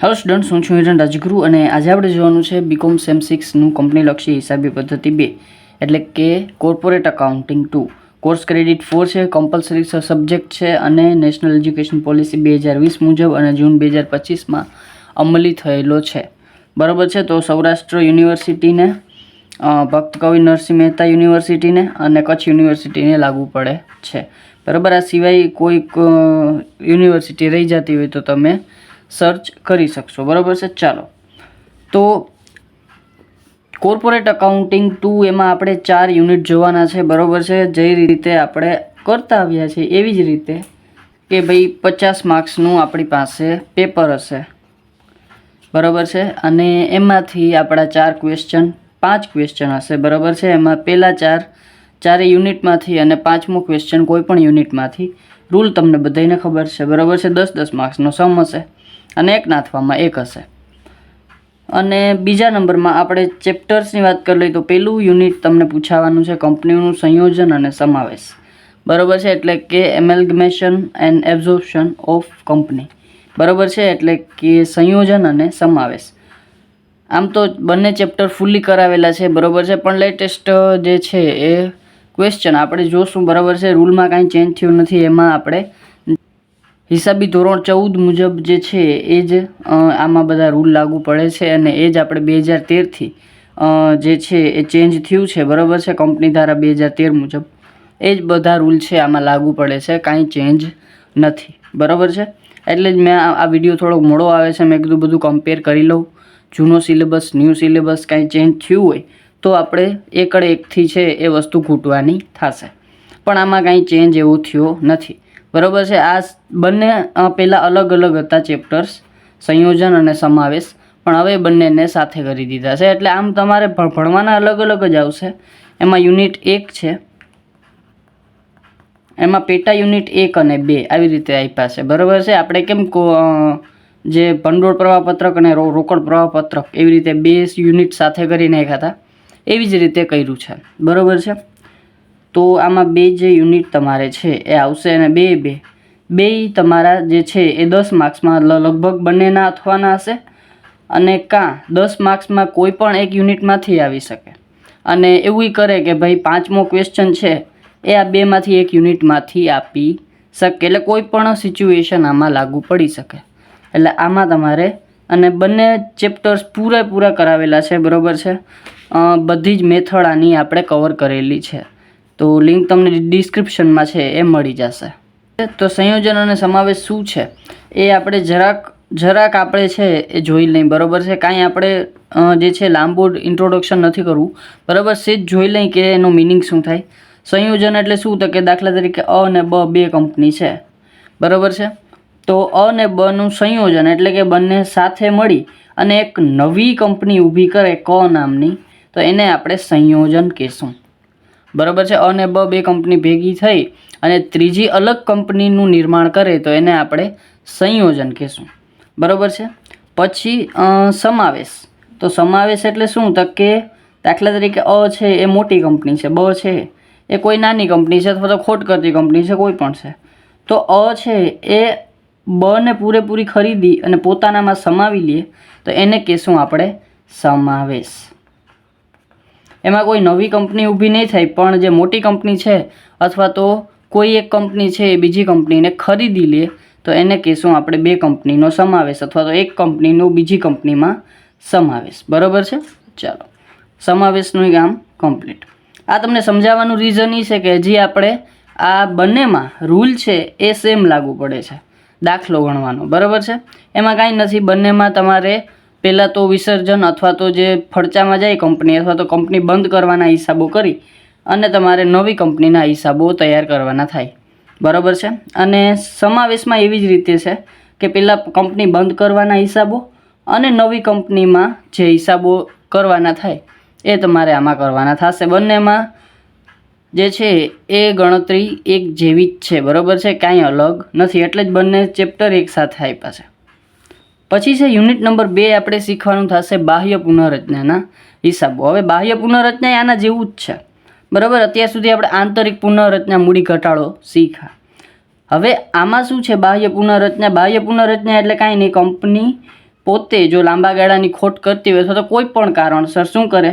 Hello students, હું છું હિરણ રાજગુરુ અને આજે આપણે જોવાનું છે બીકોમ સેમ 6નું કંપનીલક્ષી હિસાબી પદ્ધતિ 2 એટલે કે કોર્પોરેટ એકાઉન્ટિંગ 2 કોર્સ ક્રેડિટ 4 છે, કમ્પલસરી સબ્જેક્ટ છે અને નેશનલ એજ્યુકેશન પોલિસી 2020 મુજબ અને જૂન 2025માં અમલી થયેલો છે. બરાબર છે. તો સૌરાષ્ટ્ર યુનિવર્સિટીને, ભક્ત કવિ નરસિંહ મહેતા યુનિવર્સિટીને અને કચ્છ યુનિવર્સિટીને લાગુ પડે છે. બરાબર. આ સિવાય કોઈક યુનિવર્સિટી રહી જતી હોય તો તમે સર્ચ કરી શકશો. બરાબર છે. ચાલો, તો કોર્પોરેટ એકાઉન્ટિંગ 2 એમાં આપણે 4 યુનિટ જોવાના છે. બરાબર છે. જે રીતે આપણે કરતા આવ્યા છીએ એવી જ રીતે કે ભાઈ 50 માર્ક્સનું આપણી પાસે પેપર હશે. બરાબર છે. અને એમાંથી આપણા 4 ક્વેશ્ચન, 5 ક્વેશ્ચન હશે. બરાબર છે. એમાં પહેલા 4 યુનિટમાંથી અને 5મો ક્વેશ્ચન કોઈ પણ યુનિટમાંથી. રૂલ તમને બધાને ખબર છે. બરાબર છે. 10-10 માર્ક્સનો સમ હશે અને એક નાથવામાં 1 હશે. અને બીજા નંબરમાં આપણે ચેપ્ટર્સની વાત કરી લઈએ તો પહેલું યુનિટ તમને પૂછાવાનું છે કંપનીનું સંયોજન અને સમાવેશ. બરાબર છે. એટલે કે એમેલ્ગમેશન એન્ડ એબ્ઝોર્પ્શન ઓફ કંપની. બરાબર છે. એટલે કે સંયોજન અને સમાવેશ. આમ તો બંને ચેપ્ટર ફૂલ્લી કરાવેલા છે. બરાબર છે. પણ લેટેસ્ટ જે છે એ ક્વેશ્ચન આપણે જોશું. બરાબર છે. રૂલમાં કાંઈ ચેન્જ થયું નથી. એમાં આપણે હિસાબી ધોરણ 14 મુજબ જે છે એ જ આમાં બધા રૂલ લાગુ પડે છે અને એ જ આપણે 2013થી જે છે એ ચેન્જ થયું છે. બરાબર છે. કંપની ધારા 2013 મુજબ એ જ બધા રૂલ છે આમાં લાગુ પડે છે. કાંઈ ચેન્જ નથી. બરાબર છે. એટલે જ મેં આ વિડીયો થોડો મોડો આવે છે. મેં કીધું બધું કમ્પેર કરી લઉં. જૂનો સિલેબસ, ન્યૂ સિલેબસ કાંઈ ચેન્જ થયું હોય તો આપણે એકડે એકથી છે એ વસ્તુ ખૂટવાની થશે. પણ આમાં કાંઈ ચેન્જ એવો થયો નથી. બરાબર છે. આ બંને પહેલાં અલગ અલગ હતા ચેપ્ટર્સ, સંયોજન અને સમાવેશ, પણ હવે બંનેને સાથે કરી દીધા છે. એટલે આમ તમારે ભણવાના અલગ અલગ જ આવશે. એમાં યુનિટ 1 છે, એમાં પેટા યુનિટ 1 અને 2 આવી રીતે આપ્યા છે. બરાબર છે. આપણે કેમ જે ભંડોળ પ્રવાહપત્રક અને રોકડ પ્રવાહપત્રક એવી રીતે 2 યુનિટ સાથે કરી નાખ્યા હતા, એવી જ રીતે કર્યું છે. બરાબર છે. તો આમાં 2 જે યુનિટ તમારે છે એ આવશે અને બે તમારા જે છે એ 10 માર્ક્સમાં લગભગ બંનેના થવાના હશે. અને કાં 10 માર્ક્સમાં કોઈ પણ એક યુનિટમાંથી આવી શકે. અને એવું કરે કે ભાઈ 5મો ક્વેશ્ચન છે એ આ 2માંથી એક યુનિટમાંથી આપી શકે. એટલે કોઈ પણ સિચ્યુએશન આમાં લાગુ પડી શકે. એટલે આમાં તમારે, અને બંને ચેપ્ટર્સ પૂરેપૂરા કરાવેલા છે. બરાબર છે. બધી જ મેથડ આની આપણે કવર કરેલી છે. તો લિંક તમને ડિસ્ક્રિપ્શનમાં છે એ મળી જશે. તો સંયોજન અને સમાવેશ શું છે એ આપણે જરાક આપણે છે એ જોઈ લઈએ. બરાબર છે. કાંઈ આપણે જે છે લાંબુ ઇન્ટ્રોડક્શન નથી કરવું. બરાબર. સેજ જોઈ લઈએ કે એનો મિનિંગ શું થાય. સંયોજન એટલે શું? તો કે દાખલા તરીકે અ અને બ 2 કંપની છે. બરાબર છે. તો અ અને બનું સંયોજન એટલે કે બંને સાથે મળી અને એક નવી કંપની ઊભી કરે ક નામની, તો એને આપણે સંયોજન કહેશું. બરાબર છે. અ અને બ 2 કંપની ભેગી થઈ અને ત્રીજી અલગ કંપનીનું નિર્માણ કરે તો એને આપણે સંયોજન કહેશું. બરાબર છે. પછી સમાવેશ. તો સમાવેશ એટલે શું? તો કે દાખલા તરીકે અ છે એ મોટી કંપની છે, બ છે એ કોઈ નાની કંપની છે અથવા તો ખોટ કરતી કંપની છે, કોઈ પણ છે. તો અ છે એ બને પૂરેપૂરી ખરીદી અને પોતાનામાં સમાવી લે તો એને કહેશું આપણે સમાવેશ. એમાં કોઈ નવી કંપની ઊભી નહીં થાય, પણ જે મોટી કંપની છે અથવા તો કોઈ એક કંપની છે એ બીજી કંપનીને ખરીદી લે તો એને કહેશું આપણે 2 કંપનીનો સમાવેશ અથવા તો એક કંપનીનો બીજી કંપનીમાં સમાવેશ. બરાબર છે. ચાલો, સમાવેશનું કામ કમ્પ્લીટ. આ તમને સમજાવવાનું રીઝન એ છે કે હજી આપણે આ બંનેમાં રૂલ છે એ સેમ લાગુ પડે છે દાખલો ગણવાનો. બરાબર છે. એમાં કાંઈ નથી. બંનેમાં તમારે પહેલાં તો વિસર્જન અથવા તો જે ફડચામાં જાય કંપની અથવા તો કંપની બંધ કરવાના હિસાબો કરી અને તમારે નવી કંપનીના હિસાબો તૈયાર કરવાના થાય. બરાબર છે. અને સમાવેશમાં એવી જ રીતે છે કે પહેલાં કંપની બંધ કરવાના હિસાબો અને નવી કંપનીમાં જે હિસાબો કરવાના થાય એ તમારે આમાં કરવાના થશે. બંનેમાં જે છે એ ગણતરી એક જેવી જ છે. બરાબર છે. કાંઈ અલગ નથી. એટલે જ બંને ચેપ્ટર એક સાથે આપ્યા છે. પછી છે યુનિટ નંબર 2. આપણે શીખવાનું થશે બાહ્ય પુનઃરચનાના હિસાબો. હવે બાહ્ય પુનઃરચના આના જેવું જ છે. બરાબર. અત્યાર સુધી આપણે આંતરિક પુનઃરચના, મૂડી ઘટાડો શીખ્યા. હવે આમાં શું છે? બાહ્ય પુનઃરચના. બાહ્ય પુનઃરચના એટલે કાંઈ નહીં, કંપની પોતે જો લાંબા ગાળાની ખોટ કરતી હોય અથવા તો કોઈ પણ કારણસર શું કરે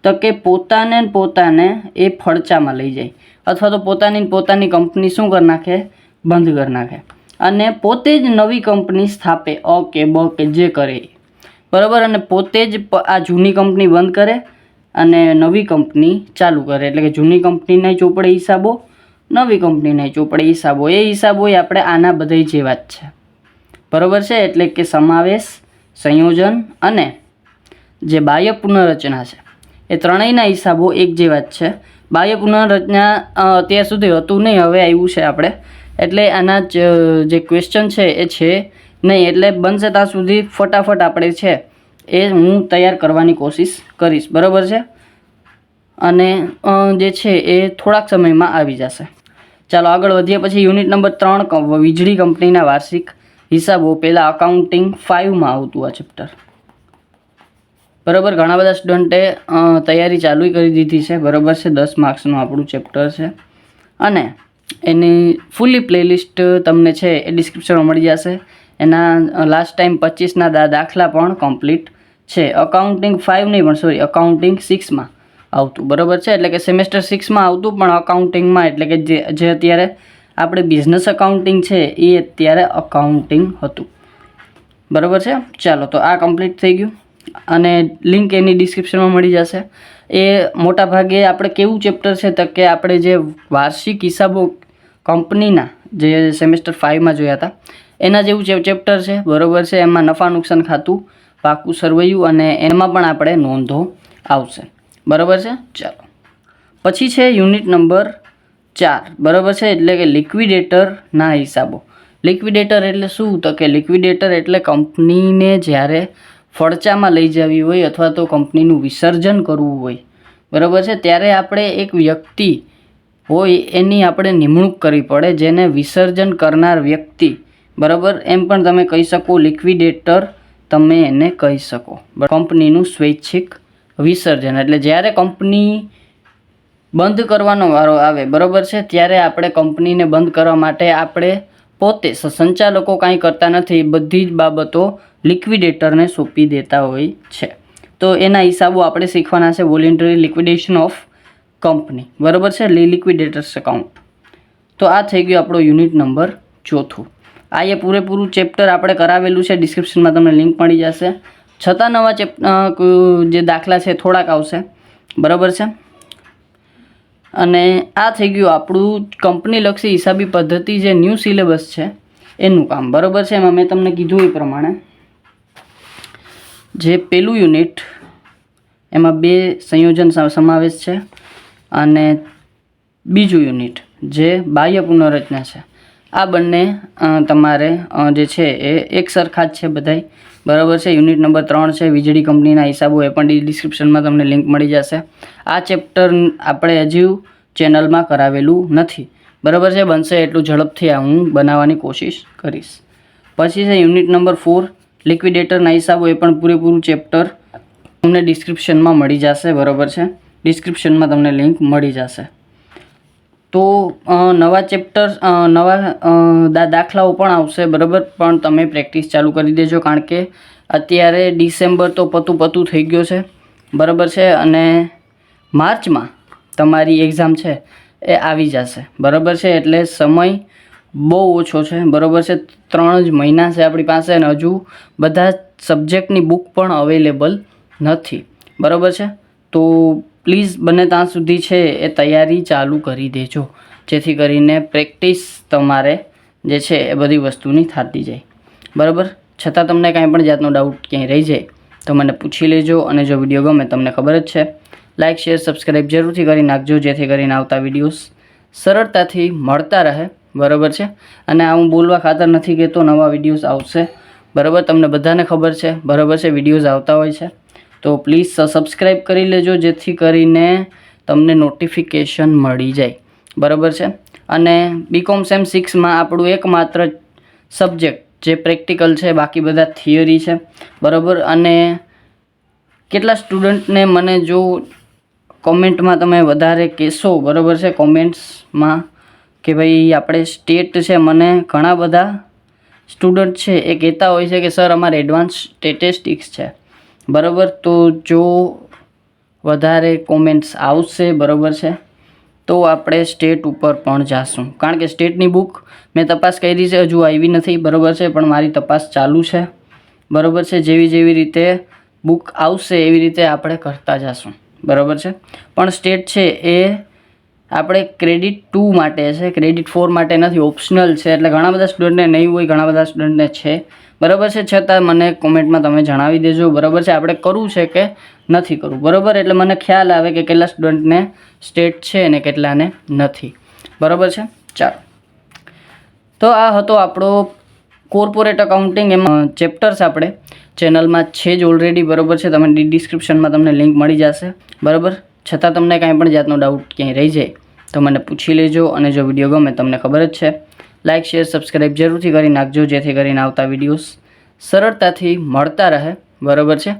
તો કે પોતાને એ ફડચામાં લઈ જાય અથવા તો પોતાની કંપની શું કરી નાખે, બંધ કરી નાખે અને પોતે જ નવી કંપની સ્થાપે, ઓકે બકે જે કરે બરાબર, અને પોતે જ આ જૂની કંપની બંધ કરે અને નવી કંપની ચાલુ કરે. એટલે કે જૂની કંપનીના ચોપડે હિસાબો, નવી કંપનીના ચોપડે હિસાબો. એ હિસાબો આપણે આના બધા જેવા જ છે બરાબર છે. એટલે કે સમાવેશ, સંયોજન અને જે બાહ્ય પુનઃરચના છે એ ત્રણેયના હિસાબો એક જેવા જ છે. બાહ્ય પુનઃરચના અત્યાર સુધી હતું નહીં, હવે આવ્યું છે આપણે, એટલે આના જે ક્વેશ્ચન છે એ છે નહીં. એટલે બનશે ત્યાં સુધી ફટાફટ આપણે છે એ હું તૈયાર કરવાની કોશિશ કરીશ બરાબર છે, અને જે છે એ થોડાક સમયમાં આવી જશે. ચાલો આગળ વધીએ. પછી યુનિટ નંબર 3 વીજળી કંપનીના વાર્ષિક હિસાબો. પહેલાં અકાઉન્ટિંગ 5માં આવતું આ ચેપ્ટર બરાબર. ઘણા બધા સ્ટુડન્ટે તૈયારી ચાલુ કરી દીધી છે બરાબર છે. 10 માર્ક્સનું આપણું ચેપ્ટર છે અને એની ફૂલી પ્લેલિસ્ટ તમને છે એ ડિસ્ક્રિપ્શનમાં મળી જશે. એના લાસ્ટ ટાઈમ 25ના દાખલા પણ કમ્પ્લીટ છે. અકાઉન્ટિંગ 5 નહીં પણ સોરી અકાઉન્ટિંગ 6માં આવતું બરાબર છે. એટલે કે સેમેસ્ટર 6માં આવતું પણ અકાઉન્ટિંગમાં, એટલે કે જે અત્યારે આપણે બિઝનેસ અકાઉન્ટિંગ છે એ અત્યારે અકાઉન્ટિંગ હતું બરાબર છે. ચાલો તો આ કમ્પ્લીટ થઈ ગયું અને લિંક એની ડિસ્ક્રિપ્શનમાં મળી જશે. એ મોટા ભાગે આપણે કેવું ચેપ્ટર છે તો કે આપણે જે વાર્ષિક હિસાબો કંપનીના જે સેમેસ્ટર 5માં જોયા હતા એના જેવું ચેપ્ટર છે બરાબર છે. એમાં નફા નુકસાન ખાતું, પાકું સરવૈયું અને એમાં પણ આપણે નોંધો આવશે બરાબર છે. ચાલો પછી છે યુનિટ નંબર 4 બરાબર છે. એટલે કે લિક્વિડેટરના હિસાબો. લિક્વિડેટર એટલે શું તો કે લિક્વિડેટર એટલે કંપનીને જ્યારે ફડચામાં લઈ જવી હોય અથવા તો કંપનીનું વિસર્જન કરવું હોય બરાબર છે, ત્યારે આપણે એક વ્યક્તિ હોય એની આપણે નિમણૂક કરવી પડે, જેને વિસર્જન કરનાર વ્યક્તિ બરાબર, એમ પણ તમે કહી શકો. લિક્વિડેટર તમે એને કહી શકો. કંપનીનું સ્વૈચ્છિક વિસર્જન એટલે જ્યારે કંપની બંધ કરવાનો વારો આવે બરાબર છે, ત્યારે આપણે કંપનીને બંધ કરવા માટે આપણે પોતે સંચાલકો કાંઈ કરતા નથી, બધી જ બાબતો લિક્વિડેટરને સોંપી દેતા હોય છે. તો એના હિસાબો આપણે શીખવાના છે. વોલેન્ટરી લિક્વિડેશન ઓફ કંપની બરાબર છે, લિક્વિડેટર્સ એકાઉન્ટ. તો આ થઈ ગયું આપણો યુનિટ નંબર 4. આ એ પૂરેપૂરું ચેપ્ટર આપણે કરાવેલું છે. ડિસ્ક્રિપ્શનમાં તમને લિંક મળી જશે. છતાં નવા જે દાખલા છે થોડાક આવશે બરાબર છે. અને આ થઈ ગયું આપણું કંપનીલક્ષી હિસાબી પદ્ધતિ જે ન્યૂ સિલેબસ છે એનું કામ બરાબર છે. એમાં મેં તમને કીધું એ પ્રમાણે જે પહેલું યુનિટ એમાં 2 સંયોજન સમાવેશ છે અને બીજું યુનિટ જે બાહ્ય પુનઃરચના છે. આ બંને તમારે જે છે એ એક સરખા જ છે બધાય બરાબર છે. યુનિટ નંબર 3 છે વીજળી કંપનીના હિસાબો, એ પણ ડિસ્ક્રિપ્શનમાં તમને લિંક મળી જશે. આ ચેપ્ટર આપણે હજુ ચેનલમાં કરાવેલું નથી બરાબર છે. બનશે એટલું ઝડપથી આ હું બનાવવાની કોશિશ કરીશ. પછી છે યુનિટ નંબર 4 લિક્વિડેટરના હિસાબો. એ પણ પૂરેપૂરું ચેપ્ટર તમને ડિસ્ક્રિપ્શનમાં મળી જશે બરાબર છે. ડિસ્ક્રિપ્શનમાં તમને લિંક મળી જશે. તો નવા ચેપ્ટર નવા દાખલાઓ પણ આવશે બરાબર, પણ તમે પ્રેક્ટિસ ચાલુ કરી દેજો, કારણ કે અત્યારે ડિસેમ્બર તો પતું થઈ ગયો છે બરાબર છે, અને માર્ચમાં તમારી એક્ઝામ છે એ આવી જશે બરાબર છે. એટલે સમય બહુ ઓછો છે બરાબર છે. 3 જ મહિના છે આપણી પાસે અને હજુ બધા સબ્જેક્ટની બુક પણ અવેલેબલ નથી બરાબર છે. તો પ્લીઝ બને ત્યાં સુધી છે એ તૈયારી ચાલુ કરી દેજો, જેથી કરીને પ્રેક્ટિસ તમારે જે છે એ બધી વસ્તુની થતી જાય બરાબર. છતાં તમને કાંઈ પણ જાતનો ડાઉટ ક્યાંય રહી જાય તો મને પૂછી લેજો, અને જો વિડીયો ગમે તમને ખબર જ છે લાઇક શેર સબસ્ક્રાઈબ જરૂરથી કરી નાખજો, જેથી કરીને આવતા વિડીયોઝ સરળતાથી મળતા રહે બરાબર છે. અને આ હું બોલવા ખાતર નથી કહેતો, નવા વિડીયોઝ આવશે બરાબર, તમને બધાને ખબર છે બરાબર છે, વિડીયોઝ આવતા હોય છે. તો પ્લીઝ સબસ્ક્રાઈબ કરી લેજો, જેથી કરીને તમને નોટિફિકેશન મળી જાય બરાબર છે. અને બીકોમ સેમ 6માં આપણું એકમાત્ર સબ્જેક્ટ જે પ્રેક્ટિકલ છે, બાકી બધા થિયરી છે બરાબર. અને કેટલા સ્ટુડન્ટને મને જો કોમેન્ટમાં તમે વધારે કહેશો બરાબર છે, કોમેન્ટ્સમાં કે ભાઈ આપણે સ્ટેટ છે, મને ઘણા બધા સ્ટુડન્ટ છે એ કહેતા હોય છે કે સર અમારે એડવાન્સ સ્ટેટિસ્ટિક્સ છે, બરાબર. તો જો વધારે કોમેન્ટ્સ આવશે, બરાબર છે, તો આપણે સ્ટેટ ઉપર પણ જાશું, કારણ કે સ્ટેટની બુક મેં તપાસ કરી છે, હજુ આવી નથી, બરાબર છે, પણ મારી તપાસ ચાલુ છે, બરાબર છે. જેવી રીતે બુક આવશે એવી રીતે આપણે કરતા જશું, બરાબર છે. પણ સ્ટેટ છે એ આપણે ક્રેડિટ 2 માટે છે, ક્રેડિટ 4 માટે નથી, ઓપ્શનલ છે. એટલે ઘણા બધા સ્ટુડન્ટને નહીં હોય, ઘણા બધા સ્ટુડન્ટને છે, બરાબર છે. છતાં મને કોમેન્ટમાં તમે જણાવી દેજો, બરાબર છે, આપણે કરવું છે કે નથી કરવું, બરાબર. એટલે મને ખ્યાલ આવે કે કેટલા સ્ટુડન્ટને સ્ટેટ છે અને કેટલાને નથી, બરાબર છે. ચાલો, તો આ હતો આપણો કોર્પોરેટ અકાઉન્ટિંગ. એમાં ચેપ્ટર્સ આપણે ચેનલમાં છે જ ઓલરેડી, બરાબર છે. તમે ડિસ્ક્રિપ્શનમાં તમને લિંક મળી જશે, બરાબર. છતાં તમને કાંઈ પણ જાતનો ડાઉટ ક્યાંય રહી જાય તો મને પૂછી લેજો. અને જો વિડીયો ગમે, તમને ખબર જ છે, લાઇક શેર સબસ્ક્રાઈબ જરૂરથી કરી નાખજો, જેથી કરીને આવતા વિડીયોઝ સરળતાથી મળતા રહે, બરાબર છે.